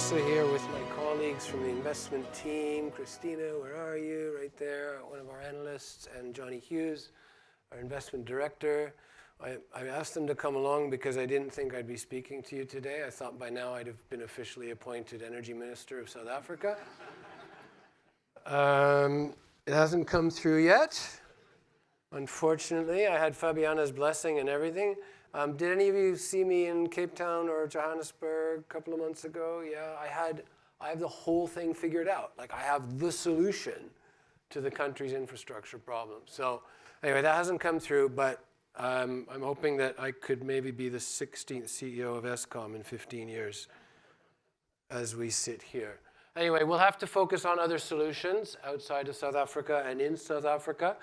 also here with my colleagues from the investment team. Christina, where are you? Right there, one of our analysts, and Johnny Hughes, our investment director. I asked them to come along because I didn't think I'd be speaking to you today. I thought by now I'd have been officially appointed Energy Minister of South Africa. It hasn't come through yet. Unfortunately, I had Fabiana's blessing and everything. Did any of you see me in Cape Town or Johannesburg a couple of months ago? Yeah, I have the whole thing figured out. Like, I have the solution to the country's infrastructure problems. So anyway, that hasn't come through, but I'm hoping that I could maybe be the 16th CEO of Eskom in 15 years as we sit here. Anyway, we'll have to focus on other solutions outside of South Africa and in South Africa.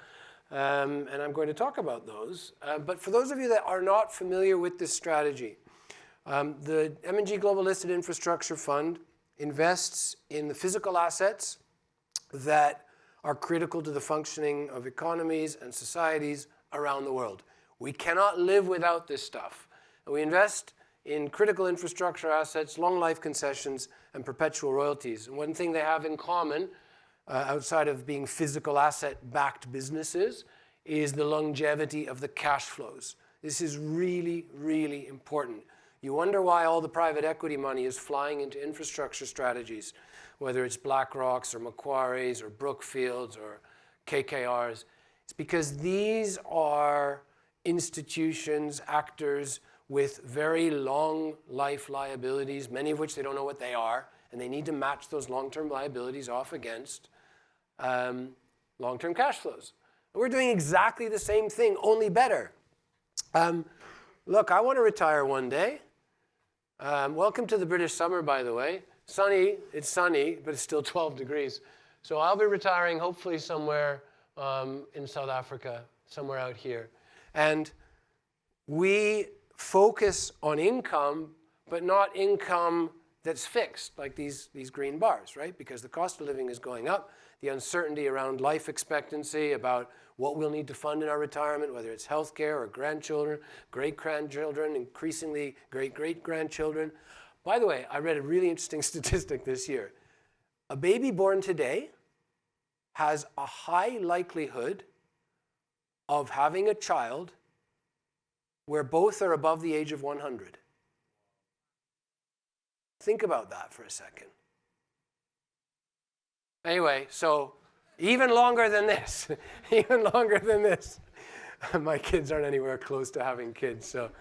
And I'm going to talk about those. But for those of you that are not familiar with this strategy, the M&G Global Listed Infrastructure Fund invests in the physical assets that are critical to the functioning of economies and societies around the world. We cannot live without this stuff. And we invest in critical infrastructure assets, long life concessions, and perpetual royalties. And one thing they have in common, outside of being physical asset-backed businesses, is the longevity of the cash flows. This is really, really important. You wonder why all the private equity money is flying into infrastructure strategies, whether it's BlackRock's or Macquarie's or Brookfield's or KKR's. It's because these are institutions, actors with very long life liabilities, many of which they don't know what they are, and they need to match those long-term liabilities off against long-term cash flows. We're doing exactly the same thing, only better. Look, I want to retire one day. Welcome to the British summer, by the way. Sunny, it's sunny, but it's still 12 degrees. So I'll be retiring hopefully somewhere in South Africa, somewhere out here. And we focus on income, but not income that's fixed, like these green bars, right? Because the cost of living is going up. The uncertainty around life expectancy, about what we'll need to fund in our retirement, whether it's healthcare or grandchildren, great-grandchildren, increasingly great-great-grandchildren. By the way, I read a really interesting statistic this year. A baby born today has a high likelihood of having a child where both are above the age of 100. Think about that for a second. Anyway, so even longer than this, even longer than this. My kids aren't anywhere close to having kids. So,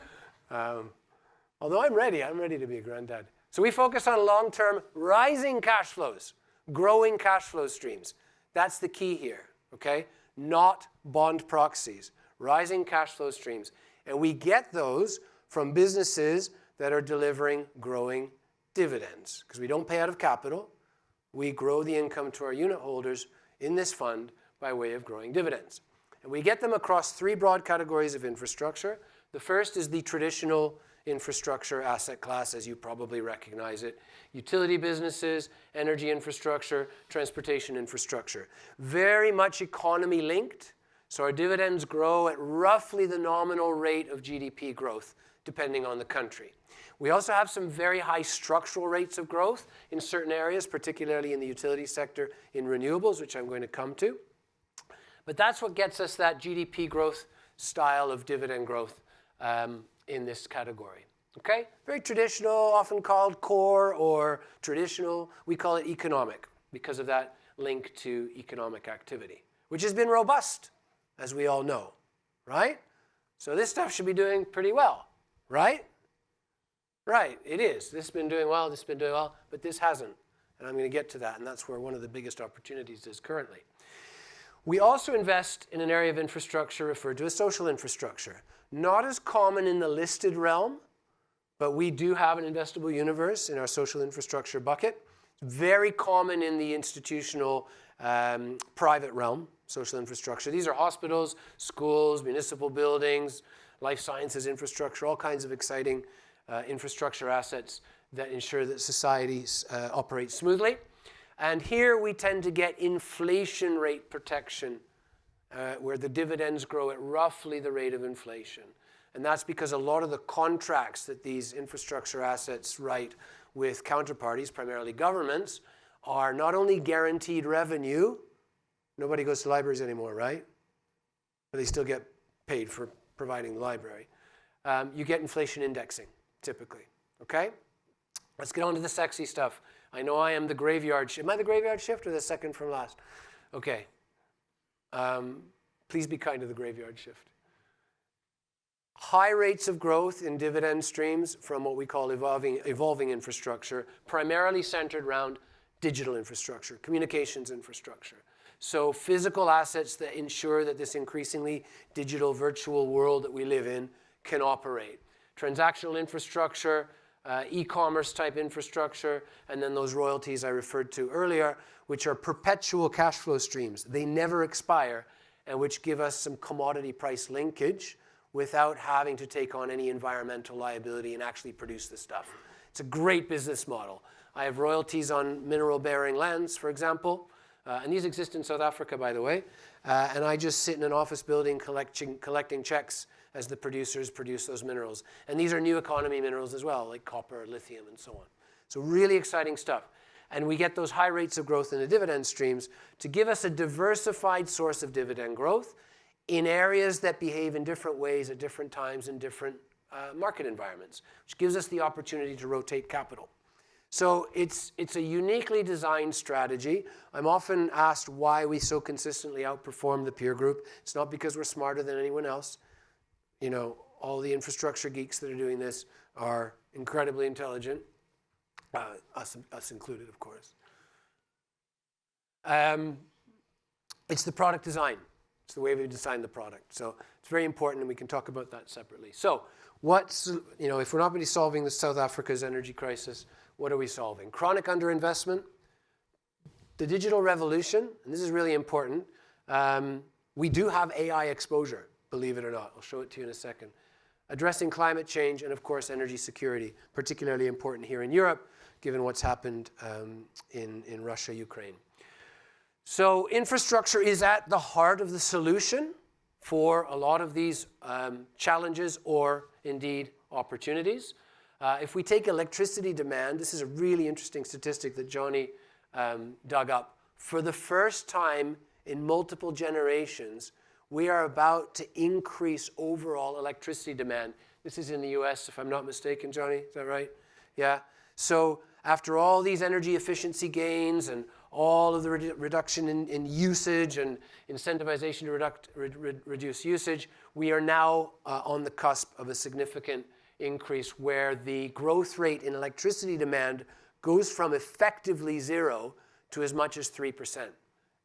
although I'm ready to be a granddad. So we focus on long-term rising cash flows, growing cash flow streams. That's the key here, okay? Not bond proxies, rising cash flow streams. And we get those from businesses that are delivering growing dividends, because we don't pay out of capital. We grow the income to our unit holders in this fund by way of growing dividends. And we get them across three broad categories of infrastructure. The first is the traditional infrastructure asset class, as you probably recognize it. Utility businesses, energy infrastructure, transportation infrastructure. Very much economy linked. So our dividends grow at roughly the nominal rate of GDP growth, depending on the country. We also have some very high structural rates of growth in certain areas, particularly in the utility sector, in renewables, which I'm going to come to. But that's what gets us that GDP growth style of dividend growth in this category. Okay? Very traditional, often called core or traditional. We call it economic because of that link to economic activity, which has been robust, as we all know, right? So this stuff should be doing pretty well, right? Right, it is. This has been doing well, this has been doing well, but this hasn't. And I'm going to get to that, and that's where one of the biggest opportunities is currently. We also invest in an area of infrastructure referred to as social infrastructure. Not as common in the listed realm, but we do have an investable universe in our social infrastructure bucket. Very common in the institutional private realm, social infrastructure. These are hospitals, schools, municipal buildings, life sciences infrastructure, all kinds of exciting infrastructure assets that ensure that societies operate smoothly. And here we tend to get inflation rate protection, where the dividends grow at roughly the rate of inflation. And that's because a lot of the contracts that these infrastructure assets write with counterparties, primarily governments, are not only guaranteed revenue, nobody goes to libraries anymore, right? But they still get paid for providing the library. You get inflation indexing, typically, okay? Let's get on to the sexy stuff. I know I am the graveyard shift. Am I the graveyard shift or the second from last? Okay. Please be kind to the graveyard shift. High rates of growth in dividend streams from what we call evolving infrastructure, primarily centered around digital infrastructure, communications infrastructure. So physical assets that ensure that this increasingly digital virtual world that we live in can operate. Transactional infrastructure, e-commerce type infrastructure, and then those royalties I referred to earlier, which are perpetual cash flow streams. They never expire, and which give us some commodity price linkage without having to take on any environmental liability and actually produce the stuff. It's a great business model. I have royalties on mineral-bearing lands, for example, and these exist in South Africa, by the way, and I just sit in an office building collecting checks as the producers produce those minerals. And these are new economy minerals as well, like copper, lithium, and so on. So really exciting stuff. And we get those high rates of growth in the dividend streams to give us a diversified source of dividend growth in areas that behave in different ways at different times in different market environments, which gives us the opportunity to rotate capital. So it's a uniquely designed strategy. I'm often asked why we so consistently outperform the peer group. It's not because we're smarter than anyone else. You know, all the infrastructure geeks that are doing this are incredibly intelligent, us included, of course. It's the product design. It's the way we design the product. So it's very important, and we can talk about that separately. So if we're not really solving the South Africa's energy crisis, what are we solving? Chronic underinvestment, the digital revolution, and this is really important. We do have AI exposure, believe it or not. I'll show it to you in a second. Addressing climate change and, of course, energy security, particularly important here in Europe, given what's happened in Russia, Ukraine. So infrastructure is at the heart of the solution for a lot of these challenges or, indeed, opportunities. If we take electricity demand, this is a really interesting statistic that Johnny dug up. For the first time in multiple generations, we are about to increase overall electricity demand. This is in the US, if I'm not mistaken, Johnny, is that right? Yeah. So after all these energy efficiency gains and all of the reduction in usage and incentivization to reduce usage, we are now on the cusp of a significant increase where the growth rate in electricity demand goes from effectively 0 to as much as 3%.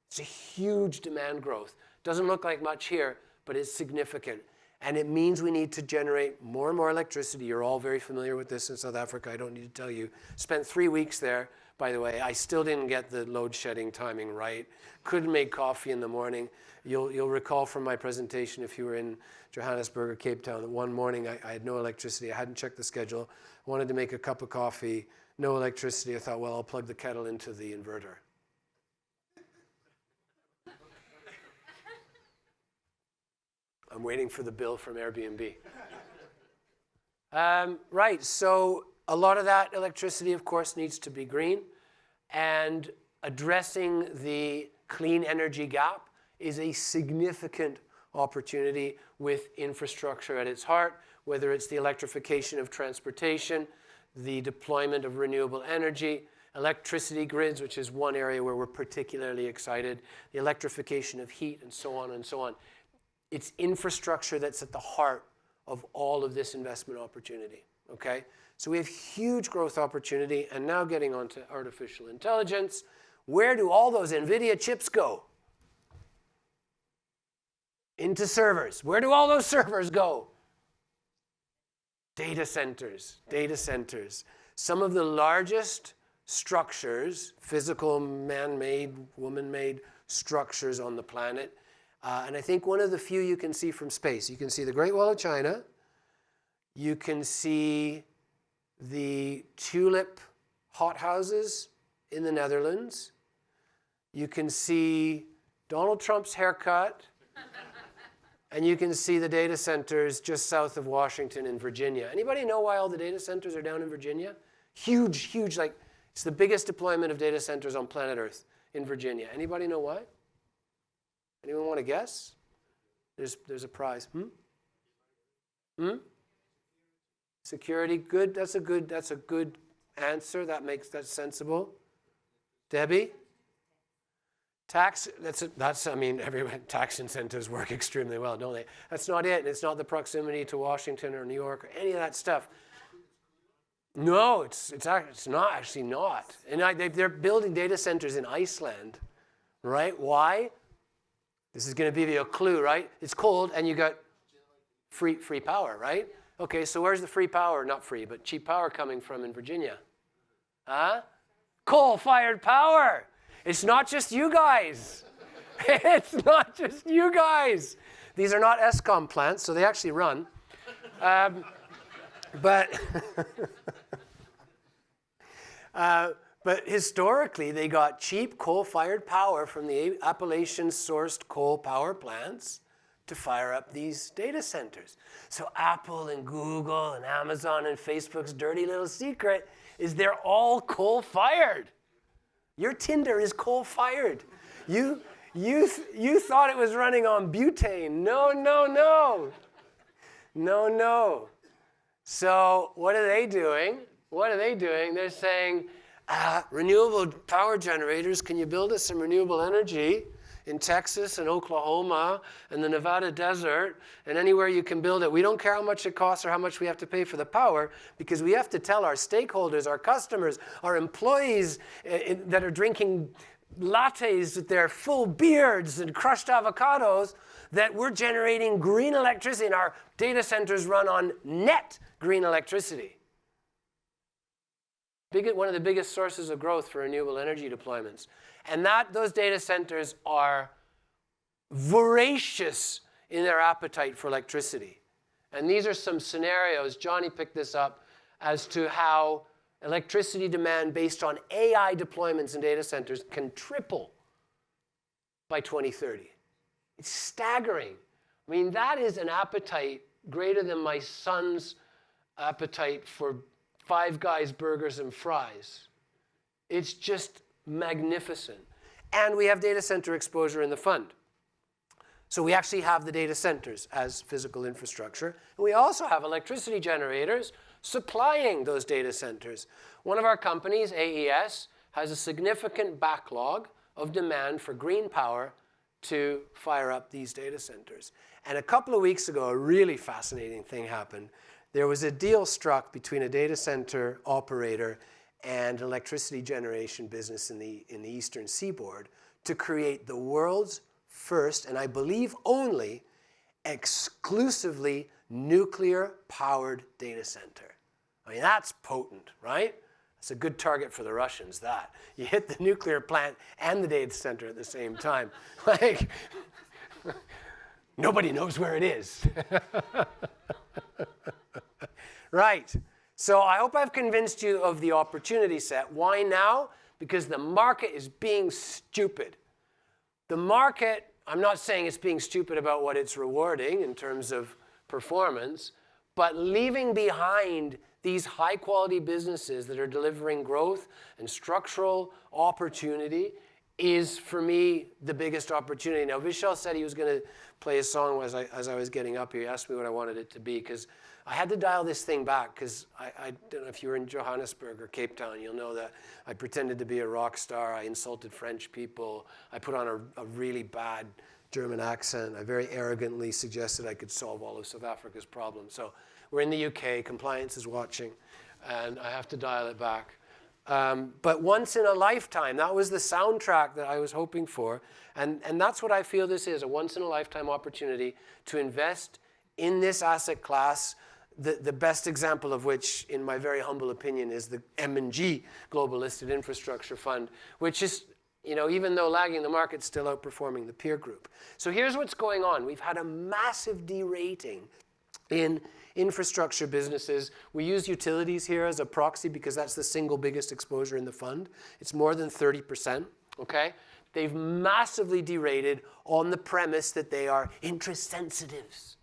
It's a huge demand growth. Doesn't look like much here, but it's significant. And it means we need to generate more and more electricity. You're all very familiar with this in South Africa. I don't need to tell you. Spent 3 weeks there, by the way. I still didn't get the load shedding timing right. Couldn't make coffee in the morning. You'll recall from my presentation, if you were in Johannesburg or Cape Town, that one morning I had no electricity. I hadn't checked the schedule. I wanted to make a cup of coffee. No electricity. I thought, well, I'll plug the kettle into the inverter. I'm waiting for the bill from Airbnb. Right, so a lot of that electricity, of course, needs to be green. And addressing the clean energy gap is a significant opportunity with infrastructure at its heart, whether it's the electrification of transportation, the deployment of renewable energy, electricity grids, which is one area where we're particularly excited, the electrification of heat, and so on and so on. It's infrastructure that's at the heart of all of this investment opportunity, okay? So we have huge growth opportunity, and now getting on to artificial intelligence. Where do all those NVIDIA chips go? Into servers. Where do all those servers go? Data centers, data centers. Some of the largest structures, physical, man-made, woman-made structures on the planet. And I think one of the few you can see from space. You can see the Great Wall of China. You can see the tulip hothouses in the Netherlands. You can see Donald Trump's haircut. And you can see the data centers just south of Washington in Virginia. Anybody know why all the data centers are down in Virginia? Huge, huge, like it's the biggest deployment of data centers on planet Earth in Virginia. Anybody know why? Anyone want to guess? There's a prize. Security, good. That's a good answer. That's sensible. Debbie? Tax, everyone, tax incentives work extremely well, don't they? That's not it. It's not the proximity to Washington or New York or any of that stuff. No, it's not actually not. And they're building data centers in Iceland, right? Why? This is going to give you a clue, right? It's cold and you got free power, right? Okay, so where's the free power? Not free, but cheap power coming from in Virginia? Huh? Coal-fired power. It's not just you guys. It's not just you guys. These are not ESCOM plants, so they actually run. But historically, they got cheap coal-fired power from the Appalachian-sourced coal power plants to fire up these data centers. So Apple and Google and Amazon and Facebook's dirty little secret is they're all coal-fired. Your Tinder is coal-fired. You thought it was running on butane. No. So what are they doing? They're saying, renewable power generators, can you build us some renewable energy in Texas and Oklahoma and the Nevada desert and anywhere you can build it? We don't care how much it costs or how much we have to pay for the power, because we have to tell our stakeholders, our customers, our employees that are drinking lattes with their full beards and crushed avocados that we're generating green electricity and our data centers run on net green electricity. One of the biggest sources of growth for renewable energy deployments. And those data centers are voracious in their appetite for electricity. And these are some scenarios, Johnny picked this up, as to how electricity demand based on AI deployments in data centers can triple by 2030. It's staggering. I mean, that is an appetite greater than my son's appetite for Five Guys burgers and fries. It's just magnificent. And we have data center exposure in the fund. So we actually have the data centers as physical infrastructure. And we also have electricity generators supplying those data centers. One of our companies, AES, has a significant backlog of demand for green power to fire up these data centers. And a couple of weeks ago, a really fascinating thing happened. There was a deal struck between a data center operator and an electricity generation business in the Eastern Seaboard to create the world's first, and I believe only, exclusively nuclear-powered data center. I mean, that's potent, right? That's a good target for the Russians, that. You hit the nuclear plant and the data center at the same time. Like, nobody knows where it is. Right. So I hope I've convinced you of the opportunity set. Why now? Because the market is being stupid. The market, I'm not saying it's being stupid about what it's rewarding in terms of performance, but leaving behind these high-quality businesses that are delivering growth and structural opportunity is, for me, the biggest opportunity. Now, Vishal said he was going to play a song as I was getting up here. He asked me what I wanted it to be, because I had to dial this thing back, because I don't know if you were in Johannesburg or Cape Town, you'll know that I pretended to be a rock star. I insulted French people. I put on a really bad German accent. I very arrogantly suggested I could solve all of South Africa's problems. So we're in the UK, compliance is watching, and I have to dial it back. But once in a lifetime, that was the soundtrack that I was hoping for. And that's what I feel this is, a once in a lifetime opportunity to invest in this asset class. The best example of which, in my very humble opinion, is the M&G Global Listed Infrastructure Fund, which is, even though lagging the market, still outperforming the peer group. So here's what's going on. We've had a massive derating in infrastructure businesses. We use utilities here as a proxy because that's the single biggest exposure in the fund. It's more than 30%, okay? They've massively derated on the premise that they are interest sensitives.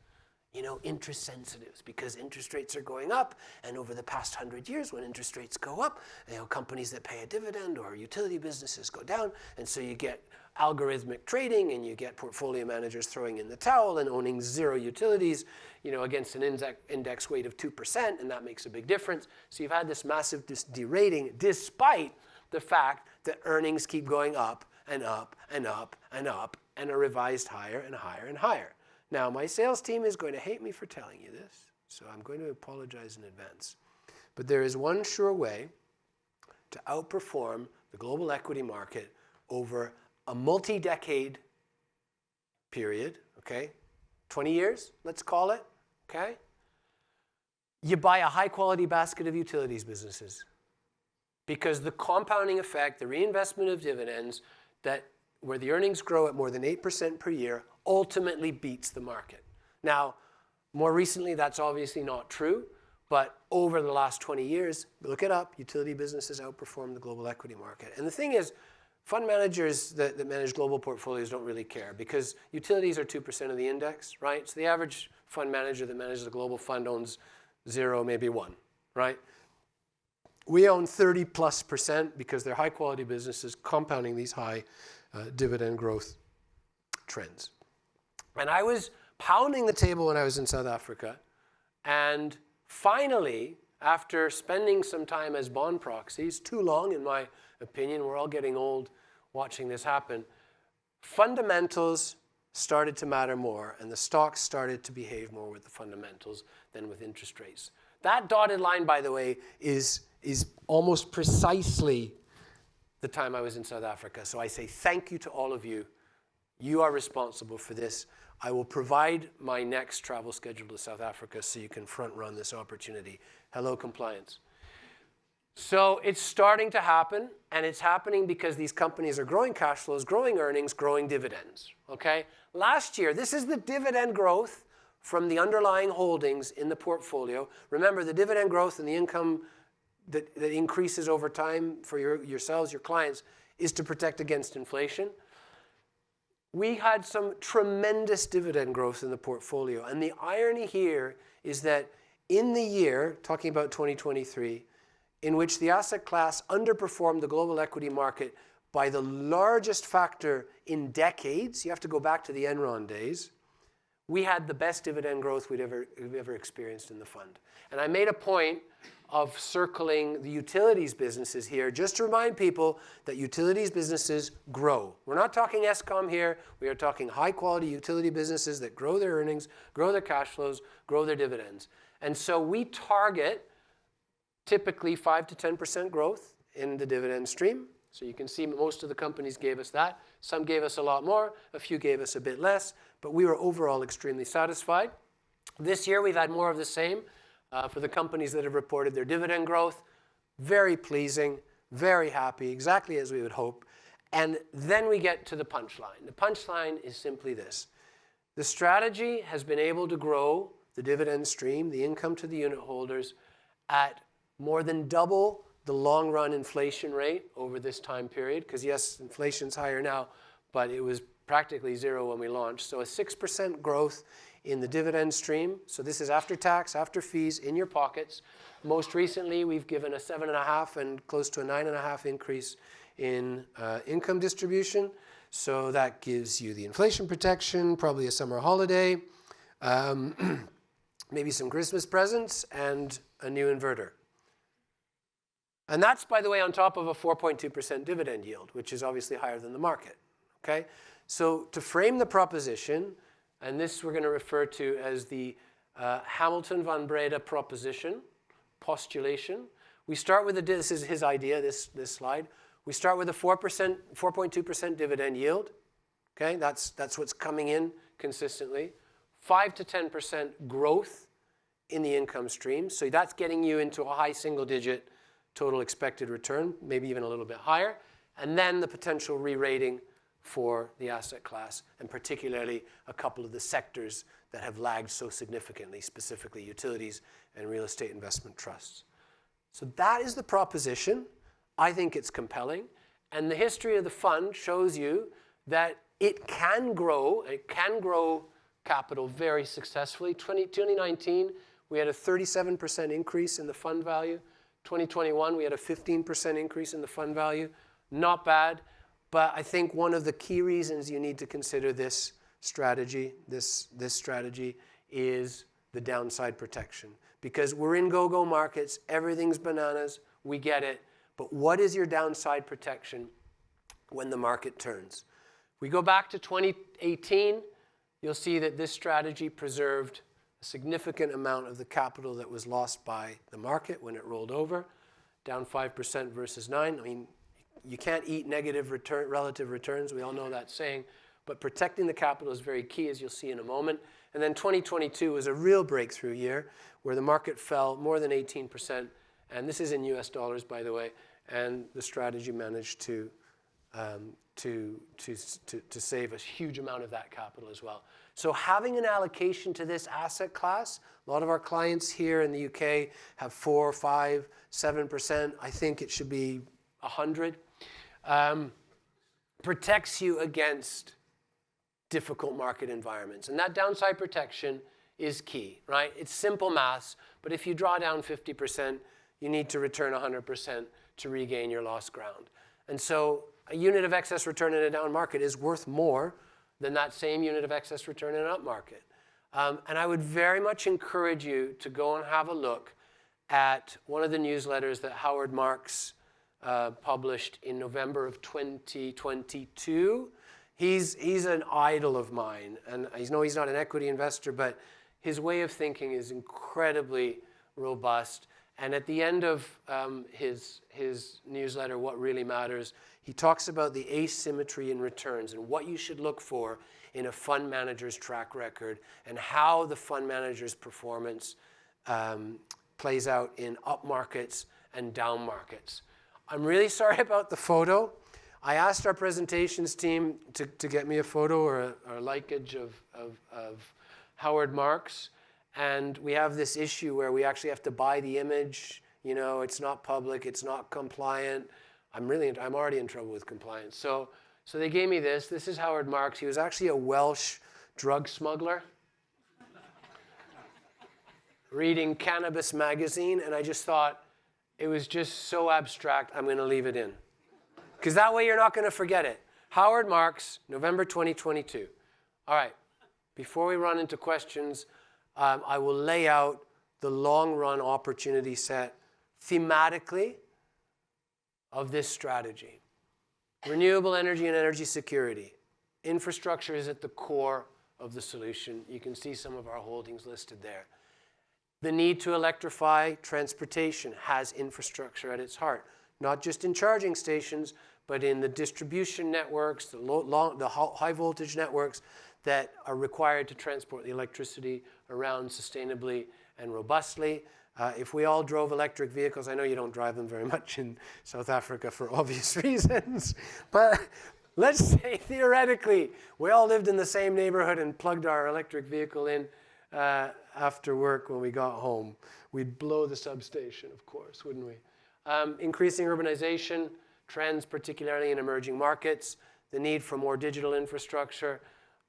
interest sensitives, because interest rates are going up, and over the past 100 years, when interest rates go up, companies that pay a dividend or utility businesses go down, and so you get algorithmic trading, and you get portfolio managers throwing in the towel and owning zero utilities, against an index weight of 2%, and that makes a big difference. So you've had this massive derating, despite the fact that earnings keep going up and up and up and up, and are revised higher and higher and higher. Now, my sales team is going to hate me for telling you this, so I'm going to apologize in advance. But there is one sure way to outperform the global equity market over a multi-decade period, okay? 20 years, let's call it, okay? You buy a high-quality basket of utilities businesses, because the compounding effect, the reinvestment of dividends, where the earnings grow at more than 8% per year, ultimately beats the market. Now, more recently, that's obviously not true, but over the last 20 years, look it up, utility businesses outperform the global equity market. And the thing is, fund managers that manage global portfolios don't really care, because utilities are 2% of the index, right? So the average fund manager that manages a global fund owns 0, maybe 1, right? We own 30+% because they're high quality businesses compounding these high dividend growth trends. And I was pounding the table when I was in South Africa, and finally, after spending some time as bond proxies, too long in my opinion, we're all getting old watching this happen, fundamentals started to matter more, and the stocks started to behave more with the fundamentals than with interest rates. That dotted line, by the way, is almost precisely the time I was in South Africa. So I say thank you to all of you. You are responsible for this. I will provide my next travel schedule to South Africa so you can front run this opportunity. Hello, compliance. So it's starting to happen, and it's happening because these companies are growing cash flows, growing earnings, growing dividends, okay? Last year, this is the dividend growth from the underlying holdings in the portfolio. Remember, the dividend growth and the income that increases over time for yourselves, your clients, is to protect against inflation. We had some tremendous dividend growth in the portfolio. And the irony here is that in the year, talking about 2023, in which the asset class underperformed the global equity market by the largest factor in decades, you have to go back to the Enron days, we had the best dividend growth we've ever experienced in the fund. And I made a point of circling the utilities businesses here just to remind people that utilities businesses grow. We're not talking Eskom here. We are talking high-quality utility businesses that grow their earnings, grow their cash flows, grow their dividends. And so we target typically 5 to 10% growth in the dividend stream. So you can see most of the companies gave us that. Some gave us a lot more. A few gave us a bit less. But we were overall extremely satisfied. This year we've had more of the same. For the companies that have reported their dividend growth, very pleasing, very happy, exactly as we would hope. And then we get to the punchline. The punchline is simply this. The strategy has been able to grow the dividend stream, the income to the unit holders, at more than double the long-run inflation rate over this time period. Because yes, inflation's higher now, but it was practically zero when we launched. So a 6% growth in the dividend stream. So this is after tax, after fees, in your pockets. Most recently, we've given a 7.5 and close to a 9.5 increase in income distribution. So that gives you the inflation protection, probably a summer holiday, maybe some Christmas presents, and a new inverter. And that's, by the way, on top of a 4.2% dividend yield, which is obviously higher than the market. Okay? So to frame the proposition, and this we're going to refer to as the Hamilton van Breda proposition, postulation. We start with this is his idea, this slide. We start with a 4.2% dividend yield. Okay, that's what's coming in consistently. 5 to 10% growth in the income stream. So that's getting you into a high single-digit total expected return, maybe even a little bit higher. And then the potential re-rating for the asset class, and particularly a couple of the sectors that have lagged so significantly, specifically utilities and real estate investment trusts. So that is the proposition. I think it's compelling. And the history of the fund shows you that it can grow capital very successfully. 2019, we had a 37% increase in the fund value. 2021, we had a 15% increase in the fund value. Not bad, but I think one of the key reasons you need to consider this strategy, this strategy, is the downside protection. Because we're in go-go markets, everything's bananas, we get it, but what is your downside protection when the market turns? We go back to 2018, you'll see that this strategy preserved a significant amount of the capital that was lost by the market when it rolled over, down 5% versus 9%. I mean, you can't eat negative relative returns, we all know that saying, but protecting the capital is very key, as you'll see in a moment. And then 2022 was a real breakthrough year where the market fell more than 18%, and this is in US dollars, by the way, and the strategy managed to save a huge amount of that capital as well. So having an allocation to this asset class, a lot of our clients here in the UK have 4, 5, 7%. I think it should be 100. Protects you against difficult market environments. And that downside protection is key, right? It's simple maths, but if you draw down 50%, you need to return 100% to regain your lost ground. And so a unit of excess return in a down market is worth more than that same unit of excess return in an up market. And I would very much encourage you to go and have a look at one of the newsletters that Howard Marks published in November of 2022. He's an idol of mine, and I know he's not an equity investor, but his way of thinking is incredibly robust. And at the end of his newsletter, What Really Matters, he talks about the asymmetry in returns and what you should look for in a fund manager's track record and how the fund manager's performance plays out in up markets and down markets. I'm really sorry about the photo. I asked our presentations team to get me a photo or a linkage of Howard Marks. And we have this issue where we actually have to buy the image. You know, it's not public, it's not compliant. I'm already in trouble with compliance. So they gave me this. This is Howard Marks. He was actually a Welsh drug smuggler reading Cannabis Magazine, and I just thought it was just so abstract, I'm going to leave it in. Because that way you're not going to forget it. Howard Marks, November 2022. All right, before we run into questions, I will lay out the long-run opportunity set thematically of this strategy. Renewable energy and energy security. Infrastructure is at the core of the solution. You can see some of our holdings listed there. The need to electrify transportation has infrastructure at its heart, not just in charging stations, but in the distribution networks, the high voltage networks that are required to transport the electricity around sustainably and robustly. If we all drove electric vehicles, I know you don't drive them very much in South Africa for obvious reasons, but let's say theoretically we all lived in the same neighborhood and plugged our electric vehicle in after work when we got home. We'd blow the substation, of course, wouldn't we? Increasing urbanization, trends particularly in emerging markets, the need for more digital infrastructure,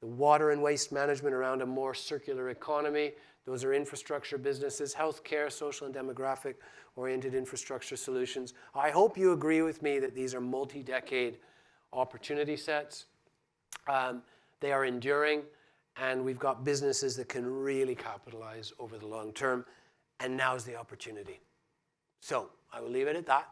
the water and waste management around a more circular economy. Those are infrastructure businesses, healthcare, social and demographic-oriented infrastructure solutions. I hope you agree with me that these are multi-decade opportunity sets. They are enduring, and we've got businesses that can really capitalize over the long term, and now's the opportunity. So I will leave it at that.